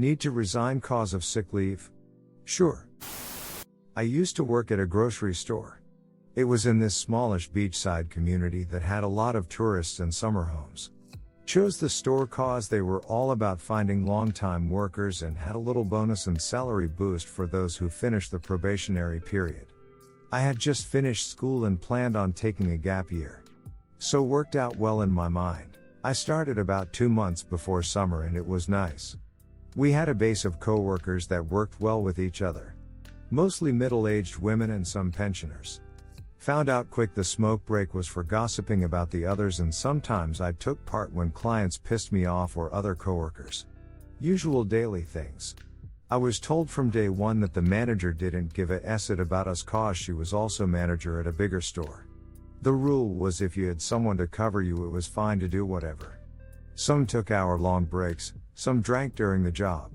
Need to resign cause of sick leave? Sure. I used to work at a grocery store. It was in this smallish beachside community that had a lot of tourists and summer homes. Chose the store cause they were all about finding long-time workers and had a little bonus and salary boost for those who finished the probationary period. I had just finished school and planned on taking a gap year. So worked out well in my mind. I started about 2 months before summer and it was nice. We had a base of coworkers that worked well with each other. Mostly middle-aged women and some pensioners. Found out quick the smoke break was for gossiping about the others, and sometimes I took part when clients pissed me off or other coworkers. Usual daily things. I was told from day one that the manager didn't give a s about us cause she was also manager at a bigger store. The rule was if you had someone to cover you, it was fine to do whatever. Some took hour-long breaks, some drank during the job.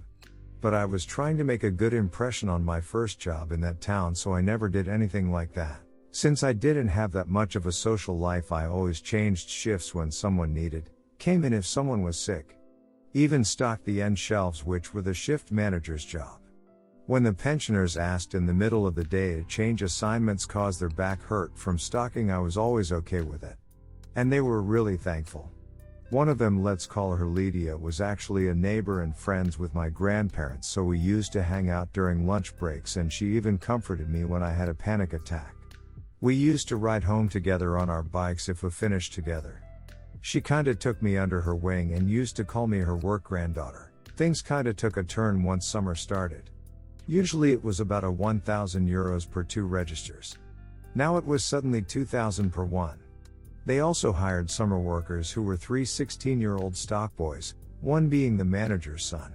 But I was trying to make a good impression on my first job in that town, so I never did anything like that. Since I didn't have that much of a social life, I always changed shifts when someone needed, came in if someone was sick. Even stocked the end shelves, which were the shift manager's job. When the pensioners asked in the middle of the day to change assignments cause their back hurt from stocking, I was always okay with it. And they were really thankful. One of them, let's call her Lydia, was actually a neighbor and friends with my grandparents, so we used to hang out during lunch breaks, and she even comforted me when I had a panic attack. We used to ride home together on our bikes if we finished together. She kinda took me under her wing and used to call me her work granddaughter. Things kinda took a turn once summer started. Usually it was about a €1,000 per 2 registers. Now it was suddenly 2,000 per one. They also hired summer workers who were 3 16-year-old stock boys, one being the manager's son.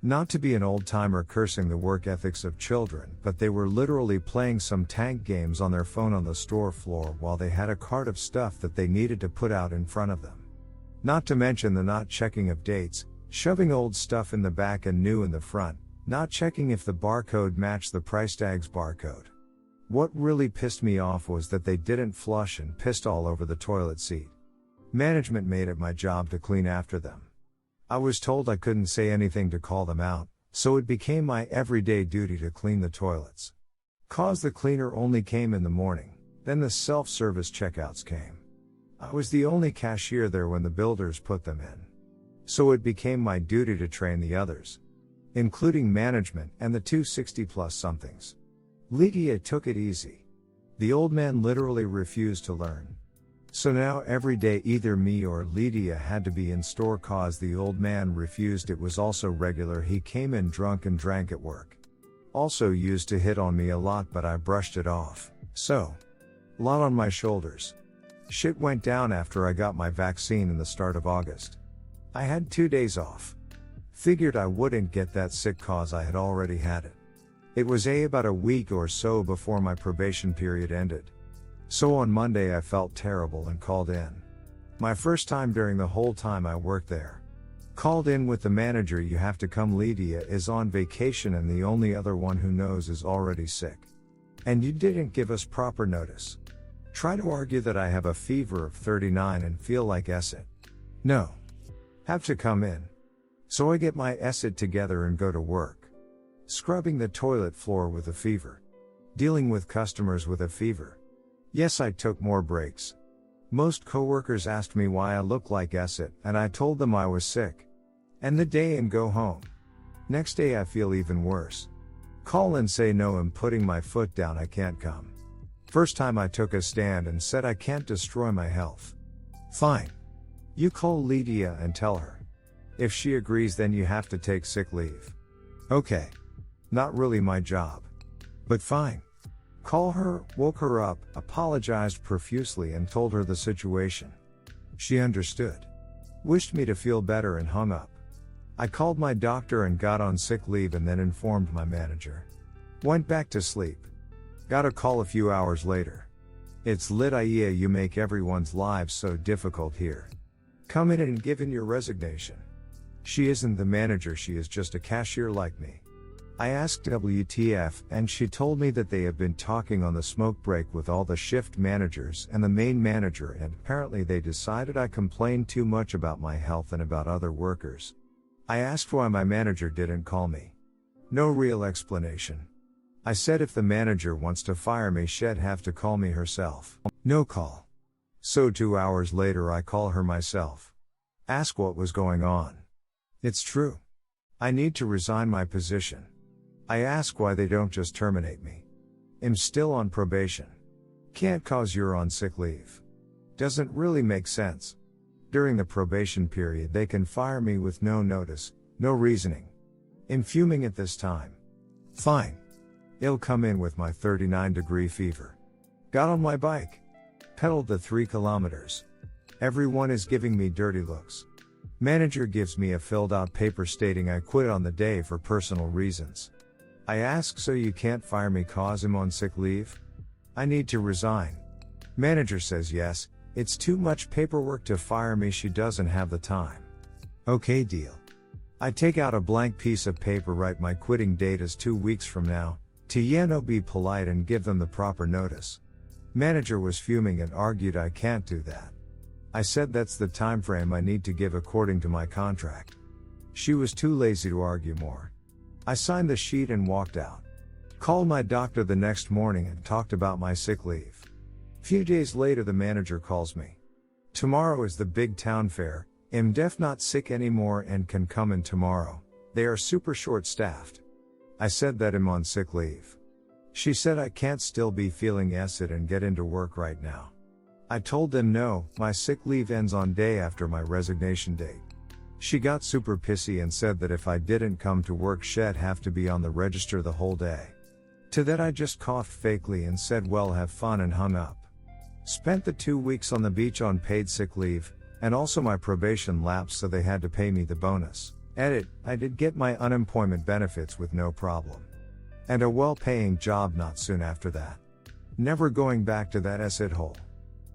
Not to be an old-timer cursing the work ethics of children, but they were literally playing some tank games on their phone on the store floor while they had a cart of stuff that they needed to put out in front of them. Not to mention the not checking of dates, shoving old stuff in the back and new in the front, not checking if the barcode matched the price tag's barcode. What really pissed me off was that they didn't flush and pissed all over the toilet seat. Management made it my job to clean after them. I was told I couldn't say anything to call them out, so it became my everyday duty to clean the toilets. Cause the cleaner only came in the morning, then the self-service checkouts came. I was the only cashier there when the builders put them in. So it became my duty to train the others, including management and the 260-plus somethings. Lydia took it easy. The old man literally refused to learn. So now every day either me or Lydia had to be in store cause the old man refused. It was also regular he came in drunk and drank at work. Also used to hit on me a lot, but I brushed it off. So, lot on my shoulders. Shit went down after I got my vaccine in the start of August. I had 2 days off. Figured I wouldn't get that sick cause I had already had it. It was about a week or so before my probation period ended. So on Monday I felt terrible and called in. My first time during the whole time I worked there. Called in with the manager, you have to come, Lydia is on vacation and the only other one who knows is already sick. And you didn't give us proper notice. Try to argue that I have a fever of 39 and feel like acid. No. Have to come in. So I get my acid together and go to work. Scrubbing the toilet floor with a fever. Dealing with customers with a fever. Yes, I took more breaks. Most coworkers asked me why I looked like acid, and I told them I was sick. End the day and go home. Next day I feel even worse. Call and say no, I'm putting my foot down, I can't come. First time I took a stand and said I can't destroy my health. Fine. You call Lydia and tell her. If she agrees, then you have to take sick leave. Okay. Not really my job. But fine. Call her, woke her up, apologized profusely and told her the situation. She understood. Wished me to feel better and hung up. I called my doctor and got on sick leave and then informed my manager. Went back to sleep. Got a call a few hours later. It's Lydia, you make everyone's lives so difficult here. Come in and give in your resignation. She isn't the manager, she is just a cashier like me. I asked WTF and she told me that they have been talking on the smoke break with all the shift managers and the main manager, and apparently they decided I complained too much about my health and about other workers. I asked why my manager didn't call me. No real explanation. I said if the manager wants to fire me, she'd have to call me herself. No call. So 2 hours later I call her myself. Ask what was going on. It's true. I need to resign my position. I ask why they don't just terminate me. I'm still on probation. Can't cause you're on sick leave. Doesn't really make sense. During the probation period they can fire me with no notice, no reasoning. I'm fuming at this time. Fine. I'll come in with my 39-degree fever. Got on my bike. Pedaled the 3 kilometers. Everyone is giving me dirty looks. Manager gives me a filled-out paper stating I quit on the day for personal reasons. I ask, so you can't fire me cause I'm on sick leave? I need to resign. Manager says yes, it's too much paperwork to fire me, she doesn't have the time. Okay, deal. I take out a blank piece of paper, write my quitting date as 2 weeks from now, to be polite and give them the proper notice. Manager was fuming and argued I can't do that. I said that's the time frame I need to give according to my contract. She was too lazy to argue more. I signed the sheet and walked out. Called my doctor the next morning and talked about my sick leave. Few days later the manager calls me. Tomorrow is the big town fair, I'm def not sick anymore and can come in tomorrow, they are super short staffed. I said that I'm on sick leave. She said I can't still be feeling acid and get into work right now. I told them no, my sick leave ends on day after my resignation date. She got super pissy and said that if I didn't come to work she'd have to be on the register the whole day. To that I just coughed fakely and said well have fun and hung up. Spent the 2 weeks on the beach on paid sick leave, and also my probation lapsed so they had to pay me the bonus. Edit, I did get my unemployment benefits with no problem. And a well-paying job not soon after that. Never going back to that acid hole.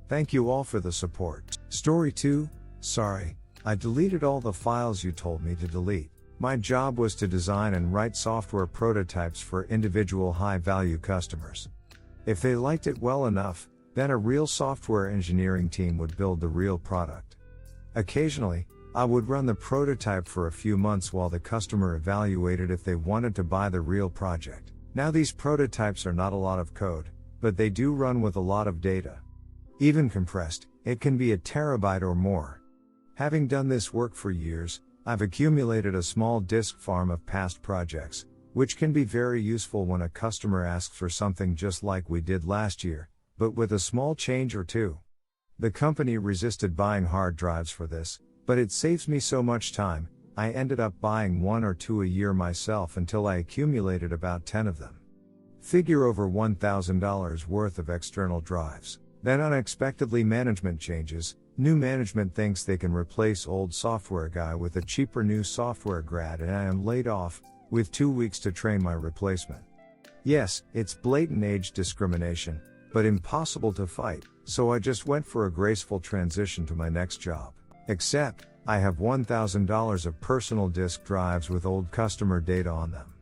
Thank you all for the support. Story 2, sorry, I deleted all the files you told me to delete. My job was to design and write software prototypes for individual high-value customers. If they liked it well enough, then a real software engineering team would build the real product. Occasionally, I would run the prototype for a few months while the customer evaluated if they wanted to buy the real project. Now these prototypes are not a lot of code, but they do run with a lot of data. Even compressed, it can be a terabyte or more. Having done this work for years, I've accumulated a small disk farm of past projects, which can be very useful when a customer asks for something just like we did last year, but with a small change or two. The company resisted buying hard drives for this, but it saves me so much time, I ended up buying 1 or 2 a year myself until I accumulated about 10 of them. Figure over $1,000 worth of external drives. Then unexpectedly management changes, new management thinks they can replace old software guy with a cheaper new software grad and I am laid off, with 2 weeks to train my replacement. Yes, it's blatant age discrimination, but impossible to fight, so I just went for a graceful transition to my next job. Except, I have $1,000 of personal disk drives with old customer data on them.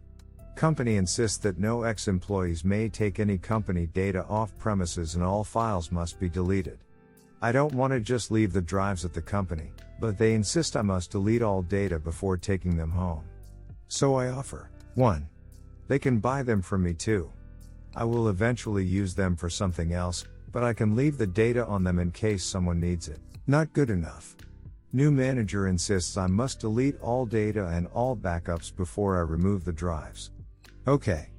Company insists that no ex-employees may take any company data off premises and all files must be deleted. I don't want to just leave the drives at the company, but they insist I must delete all data before taking them home. So I offer 1. They can buy them from me too. I will eventually use them for something else, but I can leave the data on them in case someone needs it. Not good enough. New manager insists I must delete all data and all backups before I remove the drives. Okay.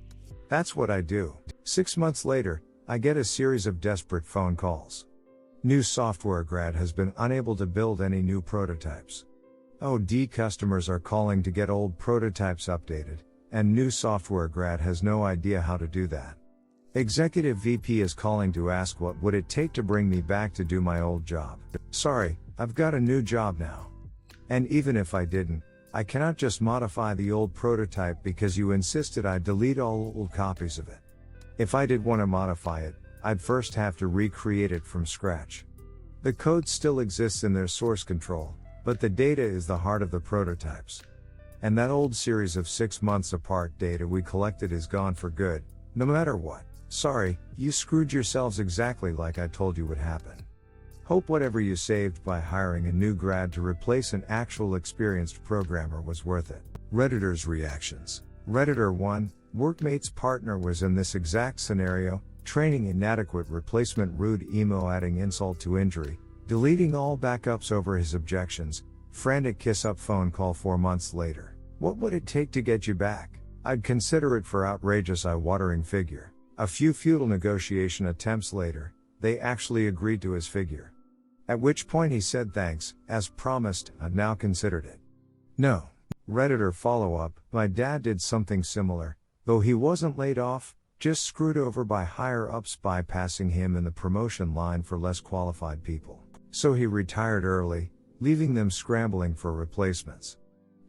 That's what I do. 6 months later, I get a series of desperate phone calls. New software grad has been unable to build any new prototypes. OD customers are calling to get old prototypes updated, and new software grad has no idea how to do that. Executive VP is calling to ask what would it take to bring me back to do my old job. Sorry, I've got a new job now. And even if I didn't, I cannot just modify the old prototype because you insisted I delete all old copies of it. If I did want to modify it, I'd first have to recreate it from scratch. The code still exists in their source control, but the data is the heart of the prototypes. And that old series of 6 months apart data we collected is gone for good, no matter what. Sorry, you screwed yourselves exactly like I told you would happen. Hope whatever you saved by hiring a new grad to replace an actual experienced programmer was worth it. Redditors' reactions. Redditor 1, workmate's partner was in this exact scenario, training inadequate replacement, rude emo adding insult to injury, deleting all backups over his objections, frantic kiss up phone call 4 months later. What would it take to get you back? I'd consider it for outrageous eye-watering figure. A few futile negotiation attempts later, they actually agreed to his figure. At which point he said thanks, as promised, I'd now considered it. No. Redditor follow-up, my dad did something similar, though he wasn't laid off, just screwed over by higher-ups bypassing him in the promotion line for less qualified people. So he retired early, leaving them scrambling for replacements.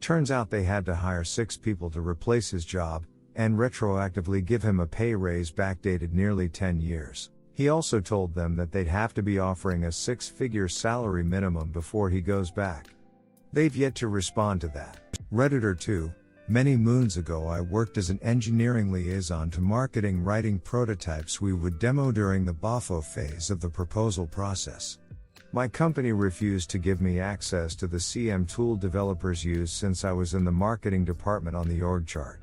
Turns out they had to hire 6 people to replace his job, and retroactively give him a pay raise backdated nearly 10 years. He also told them that they'd have to be offering a 6-figure salary minimum before he goes back. They've yet to respond to that. Redditor 2, many moons ago I worked as an engineering liaison to marketing, writing prototypes we would demo during the BAFO phase of the proposal process. My company refused to give me access to the CM tool developers use since I was in the marketing department on the org chart.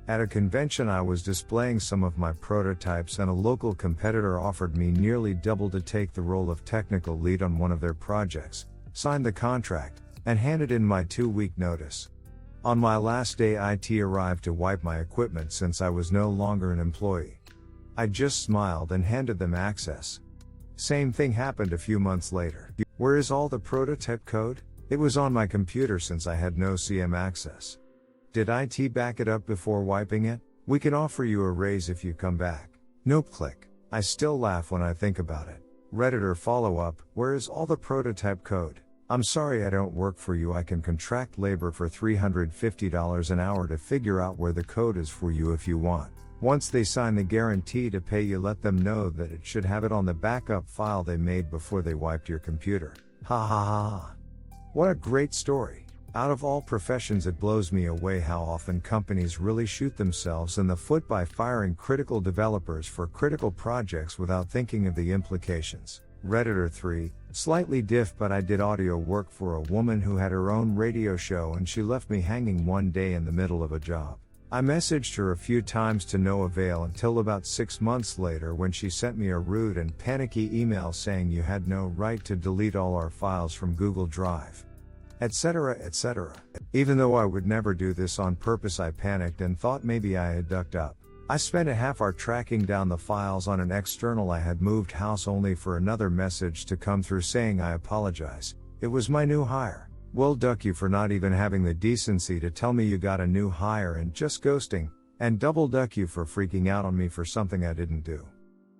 At a convention I was displaying some of my prototypes and a local competitor offered me nearly double to take the role of technical lead on one of their projects, signed the contract, and handed in my 2-week notice. On my last day IT arrived to wipe my equipment since I was no longer an employee. I just smiled and handed them access. Same thing happened a few months later. Where is all the prototype code? It was on my computer since I had no CM access. Did IT back it up before wiping it? We can offer you a raise if you come back. Nope. Click. I still laugh when I think about it. Redditor follow-up, where is all the prototype code? I'm sorry I don't work for you. I can contract labor for $350 an hour to figure out where the code is for you if you want. Once they sign the guarantee to pay you, let them know that it should have it on the backup file they made before they wiped your computer. Ha ha ha. What a great story. Out of all professions, it blows me away how often companies really shoot themselves in the foot by firing critical developers for critical projects without thinking of the implications. Redditor 3, slightly diff, but I did audio work for a woman who had her own radio show and she left me hanging one day in the middle of a job. I messaged her a few times to no avail until about 6 months later when she sent me a rude and panicky email saying you had no right to delete all our files from Google Drive, etc., etc. Even though I would never do this on purpose, I panicked and thought maybe I had ducked up. I spent a half hour tracking down the files on an external I had moved house only for another message to come through saying I apologize, it was my new hire. Well, duck you for not even having the decency to tell me you got a new hire and just ghosting, and double duck you for freaking out on me for something I didn't do.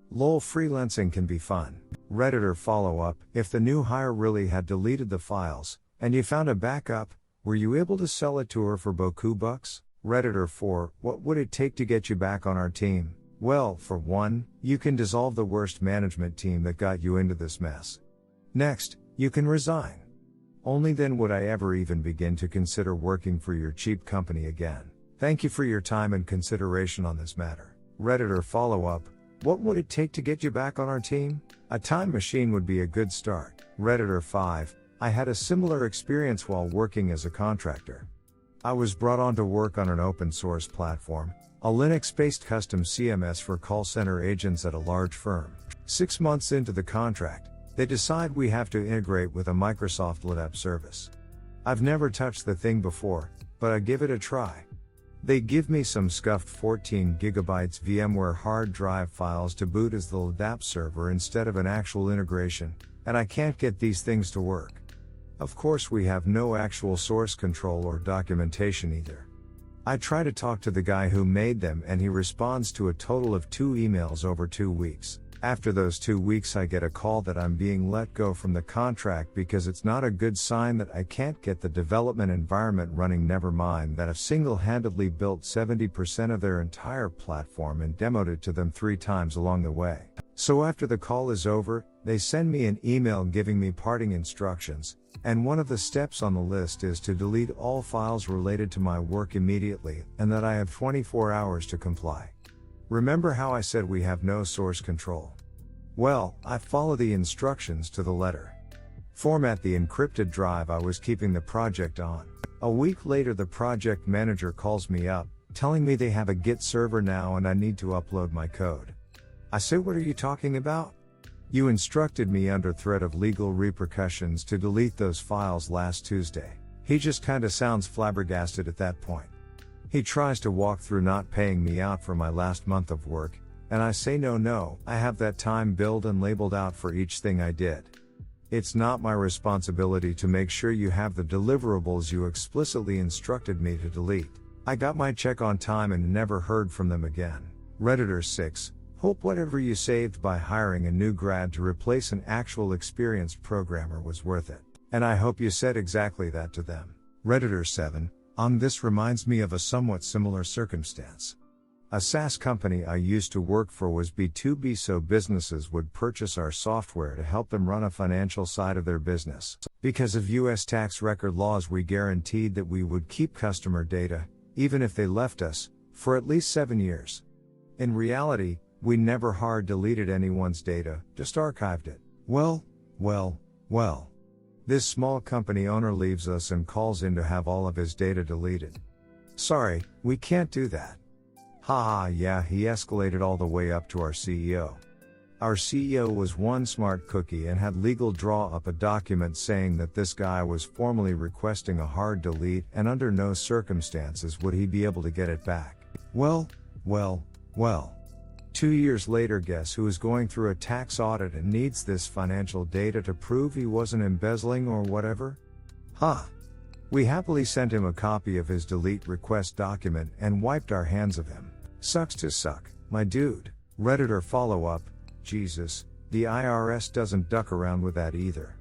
Lol, freelancing can be fun. Redditor follow-up, if the new hire really had deleted the files, and you found a backup, were you able to sell it to her for beaucoup bucks? Redditor 4, what would it take to get you back on our team? Well, for one, you can dissolve the worst management team that got you into this mess. Next, you can resign. Only then would I ever even begin to consider working for your cheap company again. Thank you for your time and consideration on this matter. Redditor follow-up, what would it take to get you back on our team? A time machine would be a good start. Redditor 5, I had a similar experience while working as a contractor. I was brought on to work on an open source platform, a Linux-based custom CMS for call center agents at a large firm. 6 months into the contract, they decide we have to integrate with a Microsoft LDAP service. I've never touched the thing before, but I give it a try. They give me some scuffed 14 gigabytes VMware hard drive files to boot as the LDAP server instead of an actual integration, and I can't get these things to work. Of course, we have no actual source control or documentation either. I try to talk to the guy who made them and he responds to a total of 2 emails over 2 weeks. After those 2 weeks I get a call that I'm being let go from the contract because it's not a good sign that I can't get the development environment running, never mind that I've single-handedly built 70% of their entire platform and demoed it to them 3 times along the way. So after the call is over, they send me an email giving me parting instructions, and one of the steps on the list is to delete all files related to my work immediately and that I have 24 hours to comply. Remember how I said we have no source control? Well, I follow the instructions to the letter. Format the encrypted drive I was keeping the project on. A week later the project manager calls me up, telling me they have a Git server now and I need to upload my code. I say, what are you talking about? You instructed me under threat of legal repercussions to delete those files last Tuesday. He just kinda sounds flabbergasted at that point. He tries to walk through not paying me out for my last month of work, and I say no, I have that time billed and labeled out for each thing I did. It's not my responsibility to make sure you have the deliverables you explicitly instructed me to delete. I got my check on time and never heard from them again. Redditor 6, hope whatever you saved by hiring a new grad to replace an actual experienced programmer was worth it. And I hope you said exactly that to them. Redditor 7, this reminds me of a somewhat similar circumstance. A SaaS company I used to work for was B2B, so businesses would purchase our software to help them run a financial side of their business. Because of US tax record laws, we guaranteed that we would keep customer data, even if they left us, for at least 7 years. In reality, we never hard deleted anyone's data, just archived it. Well. This small company owner leaves us and calls in to have all of his data deleted. Sorry, we can't do that. Yeah, he escalated all the way up to our CEO. Our CEO was one smart cookie and had legal draw up a document saying that this guy was formally requesting a hard delete and under no circumstances would he be able to get it back. Well. 2 years later, guess who is going through a tax audit and needs this financial data to prove he wasn't embezzling or whatever? We happily sent him a copy of his delete request document and wiped our hands of him. Sucks to suck, my dude. Redditor follow-up, Jesus, the IRS doesn't duck around with that either.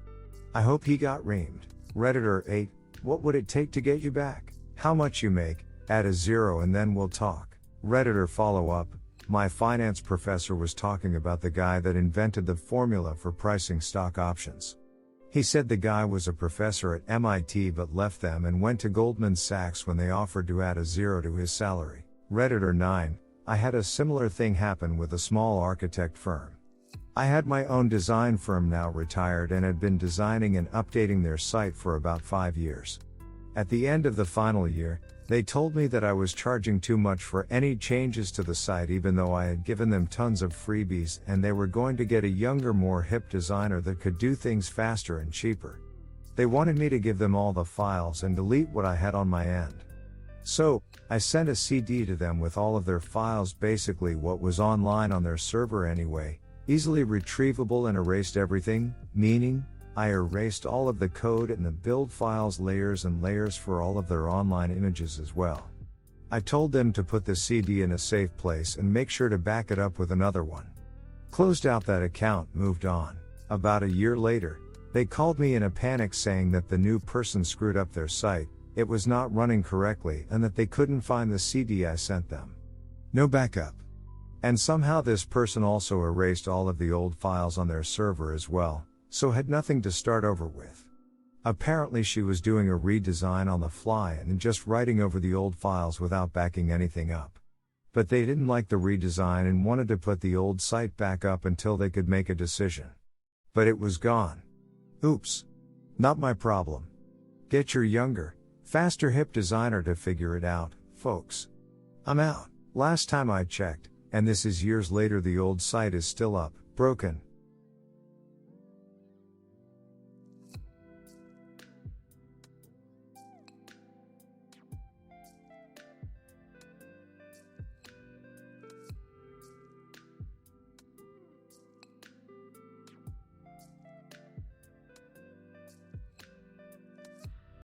I hope he got reamed. Redditor 8, what would it take to get you back? How much you make? Add a 0 and then we'll talk. Redditor follow-up, my finance professor was talking about the guy that invented the formula for pricing stock options. He said the guy was a professor at MIT but left them and went to Goldman Sachs when they offered to add a 0 to his salary. Redditor 9, I had a similar thing happen with a small architect firm. I had my own design firm, now retired, and had been designing and updating their site for about 5 years. At the end of the final year, they told me that I was charging too much for any changes to the site, even though I had given them tons of freebies and they were going to get a younger, more hip designer that could do things faster and cheaper. They wanted me to give them all the files and delete what I had on my end. So, I sent a CD to them with all of their files, basically what was online on their server anyway, easily retrievable, and erased everything, meaning, I erased all of the code and the build files, layers and layers for all of their online images as well. I told them to put the CD in a safe place and make sure to back it up with another one. Closed out that account, moved on. About a year later, they called me in a panic saying that the new person screwed up their site, it was not running correctly, and that they couldn't find the CD I sent them. No backup. And somehow this person also erased all of the old files on their server as well, so had nothing to start over with. Apparently she was doing a redesign on the fly and just writing over the old files without backing anything up. But they didn't like the redesign and wanted to put the old site back up until they could make a decision. But it was gone. Oops. Not my problem. Get your younger, faster hip designer to figure it out, folks. I'm out. Last time I checked, and this is years later, the old site is still up, broken.